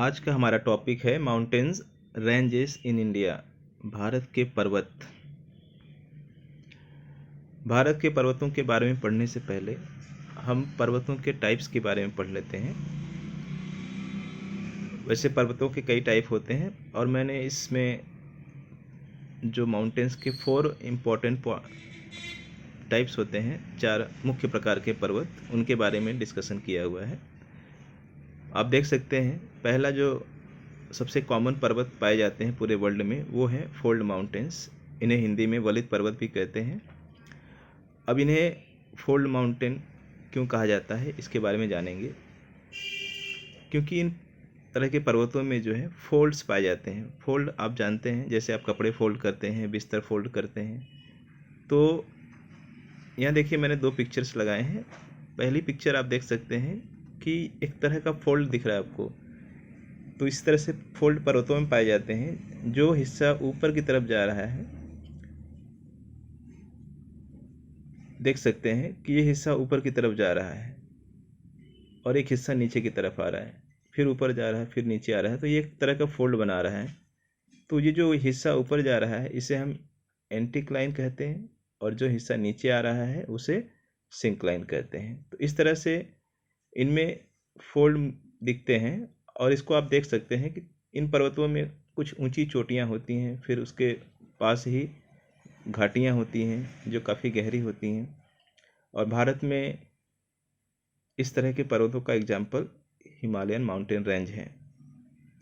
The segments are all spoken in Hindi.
आज का हमारा टॉपिक है mountains ranges in India. Bharat के पर्वत। भारत के पर्वतों के बारे में पढ़ने से पहले हम पर्वतों के टाइप्स के बारे में पढ़ लेते हैं। वैसे पर्वतों के कई टाइप होते हैं और मैंने इसमें जो माउंटेन्स के 4 इम्पोर्टेंट टाइप्स होते हैं, 4 मुख्य प्रकार के पर्वत, उनके बारे में डिस्कशन किया हुआ है। आप देख सकते हैं पहला जो सबसे कॉमन पर्वत पाए जाते हैं पूरे वर्ल्ड में वो है फोल्ड माउंटेन्स। इन्हें हिंदी में वलित पर्वत भी कहते हैं। अब इन्हें फोल्ड माउंटेन क्यों कहा जाता है इसके बारे में जानेंगे। क्योंकि इन तरह के पर्वतों में जो है फोल्ड्स पाए जाते हैं। फोल्ड आप जानते हैं, जैसे आप कपड़े फोल्ड करते हैं, बिस्तर फोल्ड करते हैं। तो यहाँ देखिए मैंने 2 पिक्चर्स लगाए हैं। पहली पिक्चर आप देख सकते हैं कि एक तरह का फोल्ड दिख रहा है आपको। तो इस तरह से फोल्ड पर्वतों में पाए जाते हैं। जो हिस्सा ऊपर की तरफ जा रहा है, देख सकते हैं कि ये हिस्सा ऊपर की तरफ जा रहा है और एक हिस्सा नीचे की तरफ आ रहा है, फिर ऊपर जा रहा है, फिर नीचे आ रहा है। तो ये एक तरह का फोल्ड बना रहा है। तो ये जो हिस्सा ऊपर जा रहा है इसे हम एंटीक्लाइन कहते हैं और जो हिस्सा नीचे आ रहा है उसे सिंक्लाइन कहते हैं। तो इस तरह से इनमें फोल्ड दिखते हैं। और इसको आप देख सकते हैं कि इन पर्वतों में कुछ ऊंची चोटियां होती हैं, फिर उसके पास ही घाटियां होती हैं जो काफ़ी गहरी होती हैं। और भारत में इस तरह के पर्वतों का एग्जाम्पल हिमालयन माउंटेन रेंज है।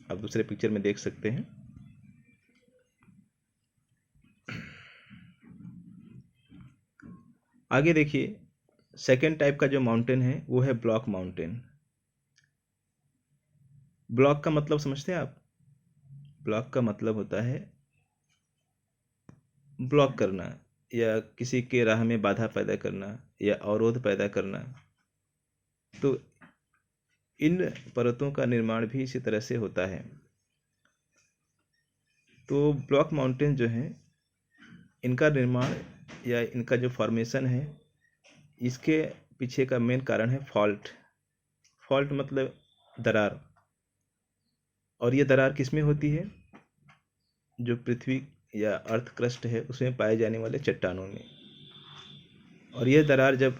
आप दूसरे पिक्चर में देख सकते हैं। आगे देखिए, सेकेंड टाइप का जो माउंटेन है वो है ब्लॉक माउंटेन। ब्लॉक का मतलब समझते हैं आप? ब्लॉक का मतलब होता है ब्लॉक करना या किसी के राह में बाधा पैदा करना या अवरोध पैदा करना। तो इन पर्वतों का निर्माण भी इसी तरह से होता है। तो ब्लॉक माउंटेन जो है, इनका निर्माण या इनका जो फॉर्मेशन है, इसके पीछे का मेन कारण है फॉल्ट। फॉल्ट मतलब दरार। और ये दरार किस में होती है? जो पृथ्वी या अर्थ क्रस्ट है उसमें पाए जाने वाले चट्टानों में। और यह दरार जब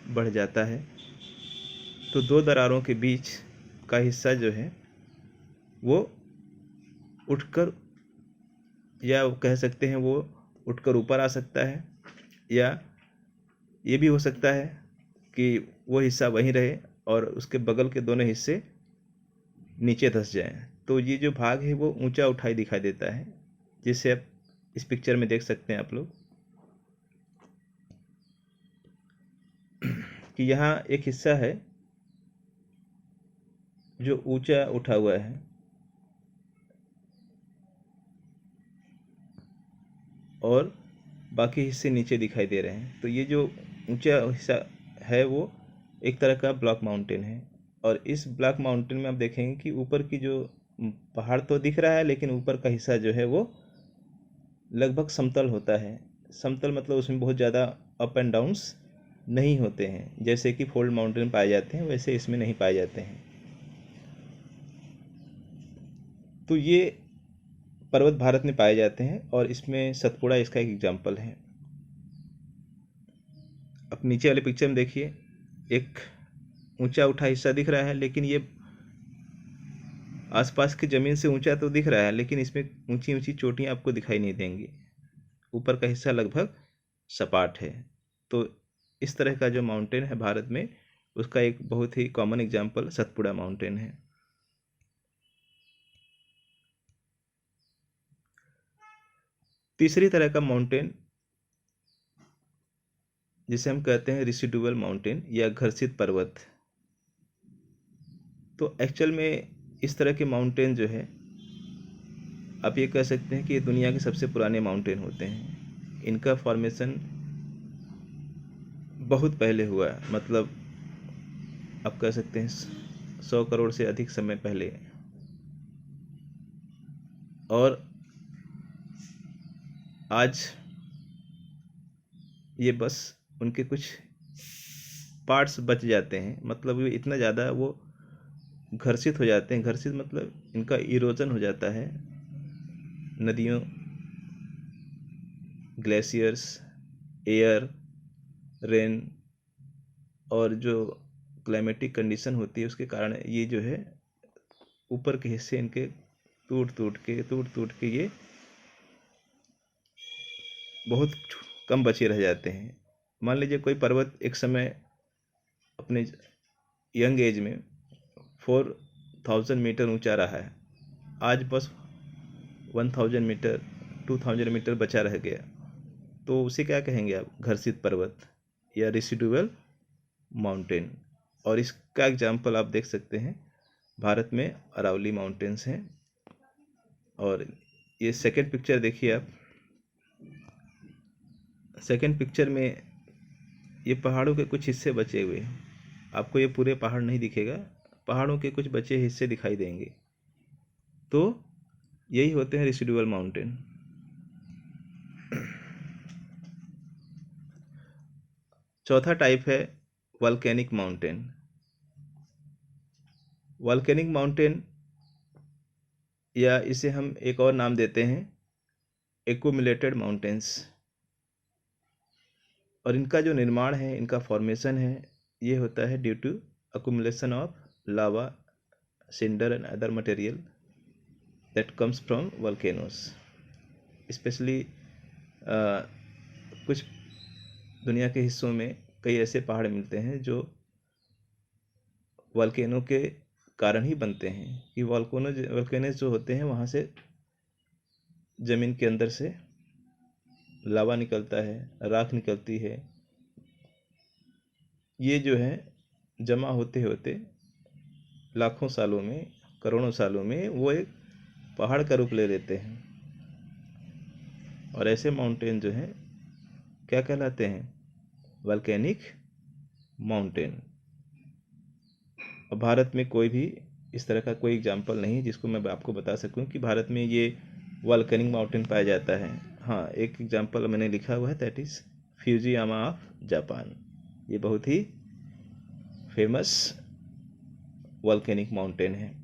बढ़ जाता है तो 2 दरारों के बीच का हिस्सा जो है वो उठकर, या कह सकते हैं वो उठकर ऊपर आ सकता है, या ये भी हो सकता है कि वो हिस्सा वहीं रहे और उसके बगल के दोनों हिस्से नीचे धंस जाएं। तो ये जो भाग है वो ऊंचा उठाई दिखाई देता है, जिसे आप इस पिक्चर में देख सकते हैं आप लोग कि यहाँ एक हिस्सा है जो ऊंचा उठा हुआ है और बाकी हिस्से नीचे दिखाई दे रहे हैं। तो ये जो ऊंचा हिस्सा है वो एक तरह का ब्लॉक माउंटेन है। और इस ब्लॉक माउंटेन में आप देखेंगे कि ऊपर की जो पहाड़ तो दिख रहा है, लेकिन ऊपर का हिस्सा जो है वो लगभग समतल होता है। समतल मतलब उसमें बहुत ज़्यादा अप एंड डाउन्स नहीं होते हैं। जैसे कि फोल्ड माउंटेन पाए जाते हैं वैसे इसमें नहीं पाए जाते हैं। तो ये पर्वत भारत में पाए जाते हैं और इसमें सतपुड़ा इसका एक एग्जाम्पल है। अब नीचे वाले पिक्चर में देखिए, एक ऊंचा उठा हिस्सा दिख रहा है, लेकिन ये आसपास की ज़मीन से ऊंचा तो दिख रहा है, लेकिन इसमें ऊंची ऊंची चोटियां आपको दिखाई नहीं देंगी। ऊपर का हिस्सा लगभग सपाट है। तो इस तरह का जो माउंटेन है भारत में, उसका एक बहुत ही कॉमन एग्जाम्पल सतपुड़ा माउंटेन है। तीसरी तरह का माउंटेन जिसे हम कहते हैं रेसिडुअल माउंटेन या घर्षित पर्वत। तो एक्चुअल में इस तरह के माउंटेन जो है, आप ये कह सकते हैं कि ये दुनिया के सबसे पुराने माउंटेन होते हैं। इनका फॉर्मेशन बहुत पहले हुआ है, मतलब आप कह सकते हैं 100 करोड़ से अधिक समय पहले। और आज ये बस उनके कुछ पार्ट्स बच जाते हैं, मतलब इतना ज़्यादा वो घर्षित हो जाते हैं। घर्षित मतलब इनका इरोजन हो जाता है। नदियों, ग्लेशियर्स, एयर, रेन और जो क्लाइमेटिक कंडीशन होती है उसके कारण ये जो है ऊपर के हिस्से इनके टूट टूट के ये बहुत कम बचे रह जाते हैं। मान लीजिए कोई पर्वत एक समय अपने यंग एज में 4000 मीटर ऊंचा रहा है, आज बस 1000 मीटर 2000 मीटर बचा रह गया, तो उसे क्या कहेंगे आप? घर्षित पर्वत या रेसिडुअल माउंटेन। और इसका एग्जाम्पल आप देख सकते हैं, भारत में अरावली माउंटेन्स हैं। और ये सेकंड पिक्चर देखिए आप। सेकंड पिक्चर में ये पहाड़ों के कुछ हिस्से बचे हुए हैं। आपको ये पूरे पहाड़ नहीं दिखेगा, पहाड़ों के कुछ बचे हिस्से दिखाई देंगे, तो यही होते हैं रेसिडुअल माउंटेन। चौथा टाइप है वॉल्केनिक माउंटेन। वॉल्केनिक माउंटेन, या इसे हम एक और नाम देते हैं एक्यूमुलेटेड माउंटेन्स। और इनका जो निर्माण है, इनका फॉर्मेशन है, ये होता है due to accumulation of lava, cinder and other material that comes from volcanoes. Specially कुछ दुनिया के हिस्सों में कई ऐसे पहाड़ मिलते हैं जो वॉल्केनो के कारण ही बनते हैं, कि वॉल्केनोस जो होते हैं वहाँ से ज़मीन के अंदर से लावा निकलता है, राख निकलती है। ये जो है जमा होते होते लाखों सालों में, करोड़ों सालों में वो एक पहाड़ का रूप ले लेते हैं। और ऐसे माउंटेन जो हैं क्या कहलाते हैं? Volcanic mountain. और भारत में कोई भी इस तरह का कोई एग्जाम्पल नहीं है जिसको मैं आपको बता सकूं कि भारत में ये वॉल्केनिक माउंटेन पाया जाता है। हाँ, एक एग्जाम्पल मैंने लिखा हुआ है, that is Fujiyama of Japan. ये बहुत ही फेमस वॉल्केनिक माउंटेन है।